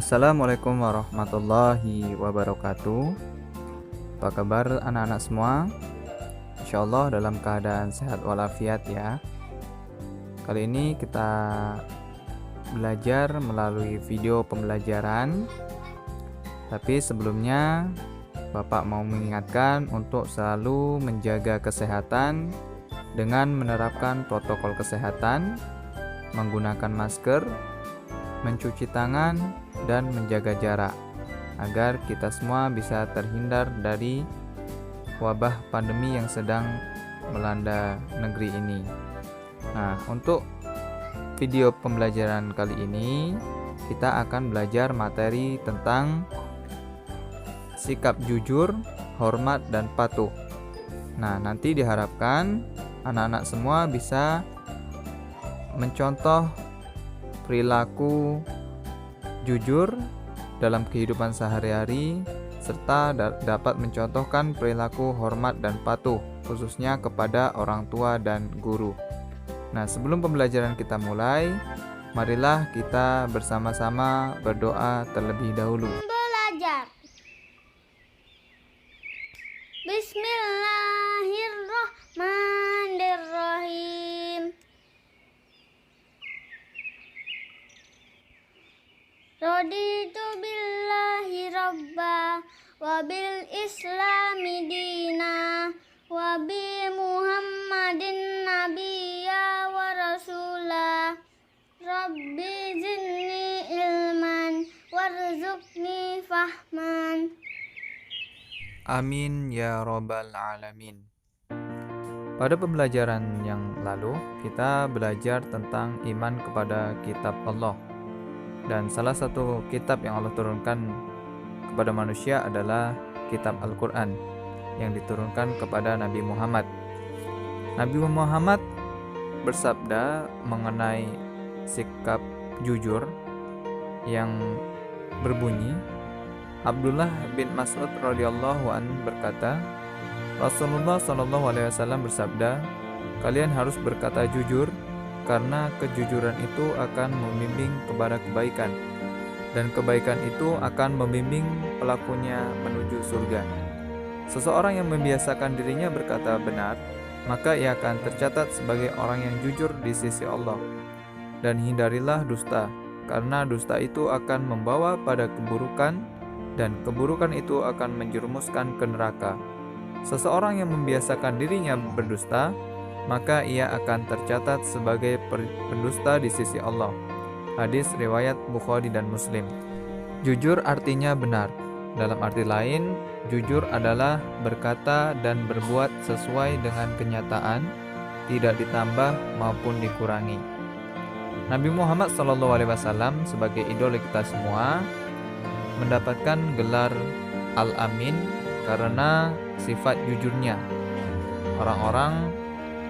Assalamualaikum warahmatullahi wabarakatuh. Apa kabar anak-anak semua? Insyaallah dalam keadaan sehat walafiat ya. Kali ini kita belajar melalui video pembelajaran. Tapi sebelumnya Bapak mau mengingatkan untuk selalu menjaga kesehatan dengan menerapkan protokol kesehatan, menggunakan masker, mencuci tangan, dan menjaga jarak agar kita semua bisa terhindar dari wabah pandemi yang sedang melanda negeri ini. Nah, untuk video pembelajaran kali ini kita akan belajar materi tentang sikap jujur, hormat, dan patuh. Nah, nanti diharapkan anak-anak semua bisa mencontoh perilaku jujur dalam kehidupan sehari-hari serta dapat mencontohkan perilaku hormat dan patuh khususnya kepada orang tua dan guru. Nah, sebelum pembelajaran kita mulai, marilah kita bersama-sama berdoa terlebih dahulu. Belajar. Bismillahirrahmanirrahim. Raditu billahi rabba wa bil islami dina wa bi muhammadin nabiyya wa rasula. Rabbi zidni ilman warzuqni fahman. Amin ya rabbal alamin. Pada pembelajaran yang lalu kita belajar tentang iman kepada kitab Allah. Dan salah satu kitab yang Allah turunkan kepada manusia adalah kitab Al-Quran yang diturunkan kepada Nabi Muhammad. Nabi Muhammad bersabda mengenai sikap jujur yang berbunyi, Abdullah bin Mas'ud radhiyallahu anhu berkata, Rasulullah SAW bersabda, kalian harus berkata jujur, karena kejujuran itu akan membimbing kepada kebaikan, dan kebaikan itu akan membimbing pelakunya menuju surga. Seseorang yang membiasakan dirinya berkata benar, maka ia akan tercatat sebagai orang yang jujur di sisi Allah. Dan hindarilah dusta, karena dusta itu akan membawa pada keburukan, dan keburukan itu akan menjerumuskan ke neraka. Seseorang yang membiasakan dirinya berdusta, maka ia akan tercatat sebagai pendusta di sisi Allah. Hadis riwayat Bukhari dan Muslim. Jujur artinya benar. Dalam arti lain, jujur adalah berkata dan berbuat sesuai dengan kenyataan, tidak ditambah maupun dikurangi. Nabi Muhammad SAW sebagai idola kita semua mendapatkan gelar Al-Amin karena sifat jujurnya. Orang-orang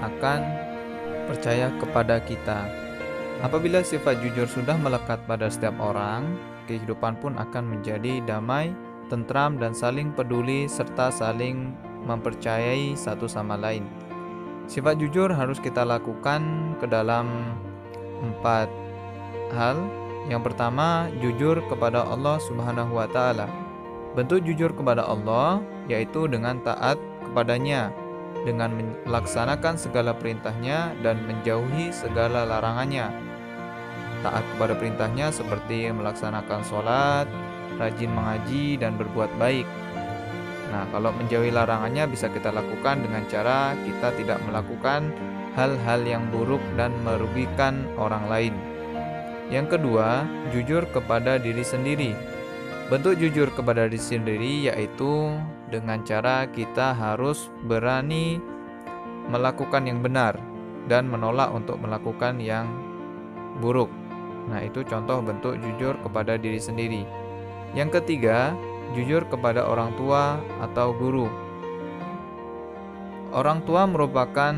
akan percaya kepada kita. Apabila sifat jujur sudah melekat pada setiap orang, kehidupan pun akan menjadi damai, tentram, dan saling peduli serta saling mempercayai satu sama lain. Sifat jujur harus kita lakukan ke dalam 4 hal. Yang pertama, jujur kepada Allah Subhanahu wa Ta'ala. Bentuk jujur kepada Allah yaitu dengan taat kepadanya, dengan melaksanakan segala perintahnya dan menjauhi segala larangannya. Taat kepada perintahnya seperti melaksanakan sholat, rajin mengaji, dan berbuat baik. Nah, kalau menjauhi larangannya bisa kita lakukan dengan cara kita tidak melakukan hal-hal yang buruk dan merugikan orang lain. Yang kedua, jujur kepada diri sendiri. Bentuk jujur kepada diri sendiri yaitu dengan cara kita harus berani melakukan yang benar dan menolak untuk melakukan yang buruk. Nah, itu contoh bentuk jujur kepada diri sendiri. Yang ketiga, jujur kepada orang tua atau guru. Orang tua merupakan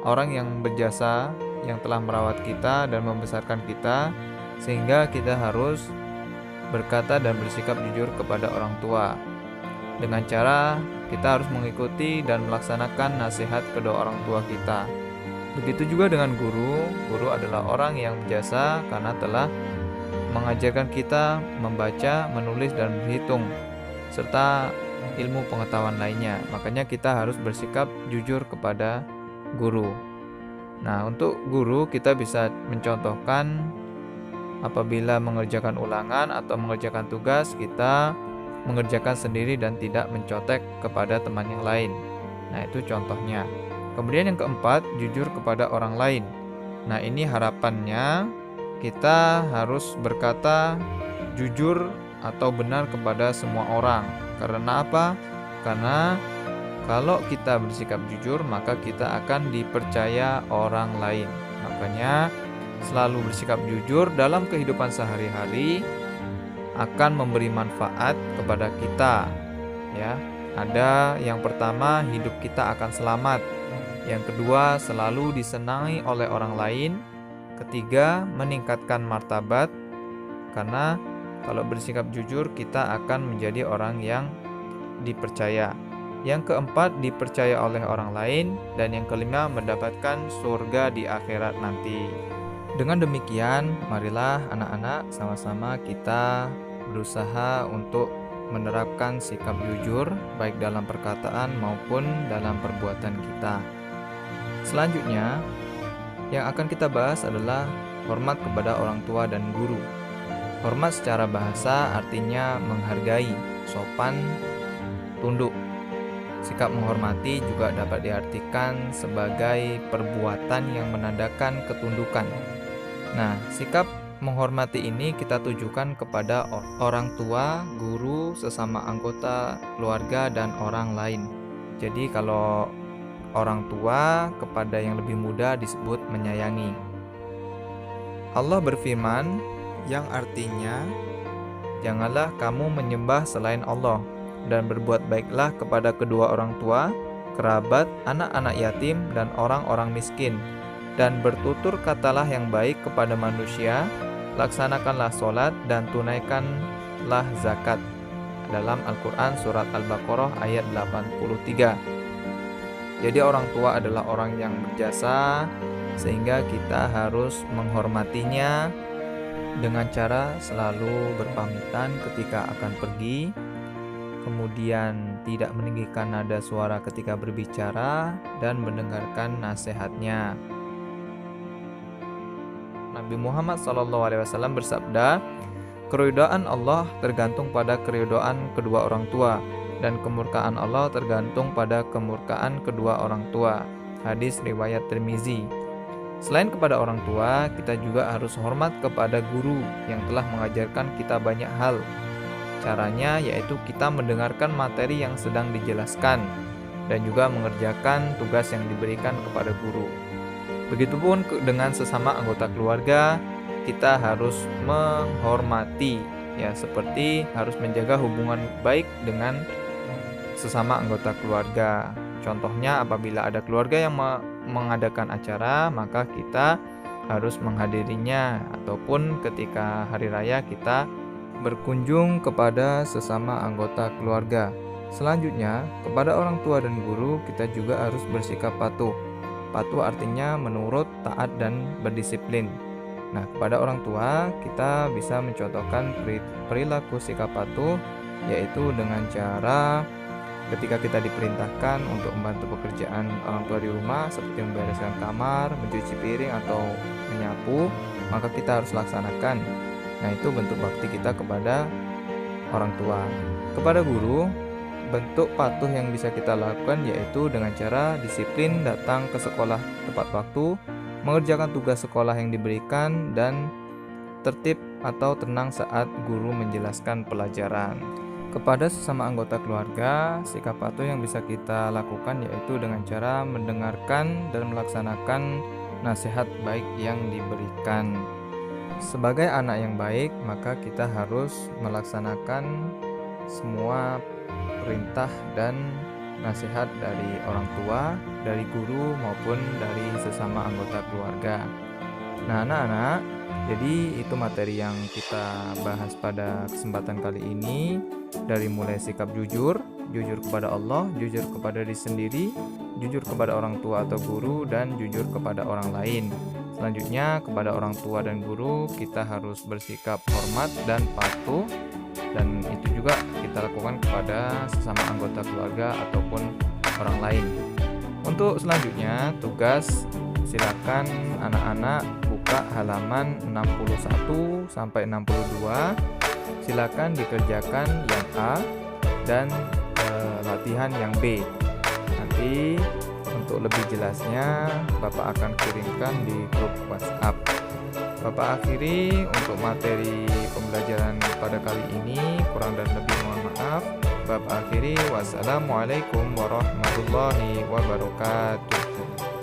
orang yang berjasa, yang telah merawat kita dan membesarkan kita, sehingga kita harus berkata dan bersikap jujur kepada orang tua. Dengan cara kita harus mengikuti dan melaksanakan nasihat kedua orang tua kita. Begitu juga dengan guru. Guru adalah orang yang berjasa karena telah mengajarkan kita membaca, menulis, dan berhitung, serta ilmu pengetahuan lainnya. Makanya kita harus bersikap jujur kepada guru. Nah, untuk guru kita bisa mencontohkan apabila mengerjakan ulangan atau mengerjakan tugas, kita mengerjakan sendiri dan tidak mencontek kepada teman yang lain. Nah, itu contohnya. Kemudian yang keempat, jujur kepada orang lain. Nah, ini harapannya kita harus berkata jujur atau benar kepada semua orang. Karena apa? Karena kalau kita bersikap jujur, maka kita akan dipercaya orang lain. Makanya selalu bersikap jujur dalam kehidupan sehari-hari akan memberi manfaat kepada kita. Ya, ada yang pertama, hidup kita akan selamat. Yang kedua, selalu disenangi oleh orang lain. Ketiga, meningkatkan martabat. Karena kalau bersikap jujur, kita akan menjadi orang yang dipercaya. Yang keempat, dipercaya oleh orang lain. Dan yang kelima, mendapatkan surga di akhirat nanti. Dengan demikian, marilah anak-anak sama-sama kita berusaha untuk menerapkan sikap jujur, baik dalam perkataan maupun dalam perbuatan kita. Selanjutnya, yang akan kita bahas adalah hormat kepada orang tua dan guru. Hormat secara bahasa artinya menghargai, sopan, tunduk. Sikap menghormati juga dapat diartikan sebagai perbuatan yang menandakan ketundukan. Nah, sikap menghormati ini kita tujukan kepada orang tua, guru, sesama anggota keluarga, dan orang lain. Jadi kalau orang tua kepada yang lebih muda disebut menyayangi. Allah berfirman yang artinya, janganlah kamu menyembah selain Allah, dan berbuat baiklah kepada kedua orang tua, kerabat, anak-anak yatim, dan orang-orang miskin. Dan bertutur katalah yang baik kepada manusia, laksanakanlah sholat dan tunaikanlah zakat. Dalam Al-Quran surat Al-Baqarah ayat 83. Jadi orang tua adalah orang yang berjasa, sehingga kita harus menghormatinya dengan cara selalu berpamitan ketika akan pergi, kemudian tidak meninggikan nada suara ketika berbicara, dan mendengarkan nasihatnya. Nabi Muhammad SAW bersabda, keridhaan Allah tergantung pada keridhaan kedua orang tua, dan kemurkaan Allah tergantung pada kemurkaan kedua orang tua. Hadis riwayat Tirmizi. Selain kepada orang tua, kita juga harus hormat kepada guru yang telah mengajarkan kita banyak hal. Caranya yaitu kita mendengarkan materi yang sedang dijelaskan dan juga mengerjakan tugas yang diberikan kepada guru. Begitupun dengan sesama anggota keluarga, kita harus menghormati, ya, seperti harus menjaga hubungan baik dengan sesama anggota keluarga. Contohnya apabila ada keluarga yang mengadakan acara, maka kita harus menghadirinya, ataupun ketika hari raya kita berkunjung kepada sesama anggota keluarga. Selanjutnya, kepada orang tua dan guru kita juga harus bersikap patuh. Patuh artinya menurut, taat, dan berdisiplin. Nah, kepada orang tua kita bisa mencontohkan perilaku sikap patuh, yaitu dengan cara ketika kita diperintahkan untuk membantu pekerjaan orang tua di rumah seperti membereskan kamar, mencuci piring, atau menyapu, maka kita harus laksanakan. Nah, itu bentuk bakti kita kepada orang tua. Kepada guru, bentuk patuh yang bisa kita lakukan yaitu dengan cara disiplin datang ke sekolah tepat waktu, mengerjakan tugas sekolah yang diberikan, dan tertib atau tenang saat guru menjelaskan pelajaran. Kepada sesama anggota keluarga, sikap patuh yang bisa kita lakukan yaitu dengan cara mendengarkan dan melaksanakan nasihat baik yang diberikan. Sebagai anak yang baik, maka kita harus melaksanakan semua perintah dan nasihat dari orang tua, dari guru, maupun dari sesama anggota keluarga. Nah, anak-anak, jadi itu materi yang kita bahas pada kesempatan kali ini. Dari mulai sikap jujur, jujur kepada Allah, jujur kepada diri sendiri, jujur kepada orang tua atau guru, dan jujur kepada orang lain. Selanjutnya, kepada orang tua dan guru kita harus bersikap hormat dan patuh, dan itu juga kita lakukan kepada sesama anggota keluarga ataupun orang lain. Untuk selanjutnya, tugas, silakan anak-anak buka halaman 61 sampai 62. Silakan dikerjakan yang A dan latihan yang B. Nanti untuk lebih jelasnya Bapak akan kirimkan di grup WhatsApp. Bapak akhiri untuk materi pembelajaran pada kali ini, kurang dan lebih mohon maaf. Bapak akhiri, wassalamualaikum warahmatullahi wabarakatuh.